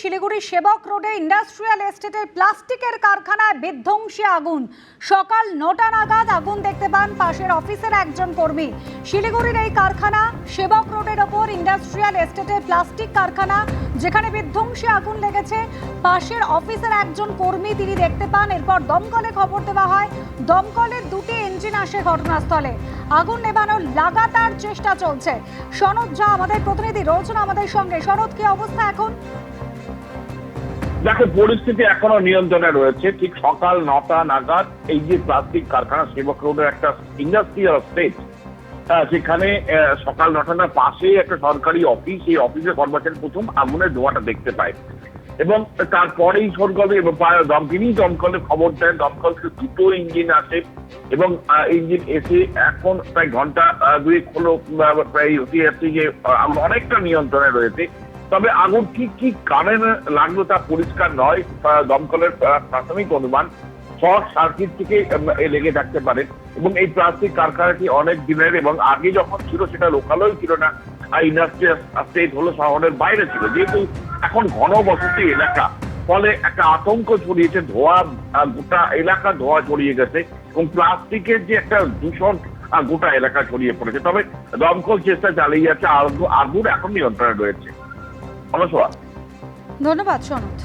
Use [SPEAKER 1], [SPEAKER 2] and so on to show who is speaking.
[SPEAKER 1] শিলিগুড়ি সেবক রোডে ইন্ডাস্ট্রিয়াল এস্টেটের প্লাস্টিকের কারখানায় বিধ্বংসী আগুন। সকাল ৯টা নাগাদ আগুন দেখতে পান পাশের অফিসের একজন কর্মী। শিলিগুড়ির এই কারখানা সেবক রোডের ওপর ইন্ডাস্ট্রিয়াল এস্টেটের প্লাস্টিক কারখানা, যেখানে বিধ্বংসী আগুন লেগেছে। পাশের অফিসের একজন কর্মী তিনি দেখতে পান। এরপর দমকলে খবর দেওয়া হয়। দমকলের দুটি ইঞ্জিন আসে ঘটনাস্থলে। আগুন নেভানোর লাগাতার চেষ্টা চলছে। সনদ ঝা আমাদের প্রতিনিধি রয়েছেন আমাদের সঙ্গে। সনদ, কি অবস্থা এখন?
[SPEAKER 2] দেখো, পরিস্থিতি এখনো নিয়ন্ত্রণে রয়েছে। ঠিক সকাল ৯টা নাগাদ এই যে প্লাস্টিক কারখানা সেবক রোডের একটা ইন্ডাস্ট্রিয়াল এস্টেট, সেখানে সকাল ৯টার পাশেই একটা সরকারি অফিস, এই অফিসের কর্মচারী প্রথম আগুনের ধোঁয়াটা দেখতে পায় এবং তারপরেই সরকারে তিনি দমকলে খবর দেন। দমকল থেকে দুটো ইঞ্জিন আসে এবং ইঞ্জিন এসে এখন প্রায় ঘন্টা দুই হলো প্রায় যে অনেকটা নিয়ন্ত্রণে রয়েছে। তবে আগুন ঠিক কি কারণে লাগলো তা পরিষ্কার নয়। দমকলের প্রাথমিক অনুমান শর্ট সার্কিট থেকে লেগে থাকতে পারে এবং এই প্লাস্টিক কারখানাটি অনেক দিনের এবং আগে যখন ছিল সেটা লোকালই ছিল না, ইন্ডাস্ট্রিয়াল এস্টেট হলো শহরের বাইরে ছিল। যেহেতু এখন ঘনবসতি এলাকা, ফলে একটা আতঙ্ক ছড়িয়েছে, ধোঁয়া গোটা এলাকা ধোঁয়া ছড়িয়ে গেছে এবং প্লাস্টিকের যে একটা দূষণ গোটা এলাকা ছড়িয়ে পড়েছে। তবে দমকল চেষ্টা চালিয়ে যাচ্ছে, আগুন এখন নিয়ন্ত্রণে রয়েছে।
[SPEAKER 1] ধন্যবাদ সনদ।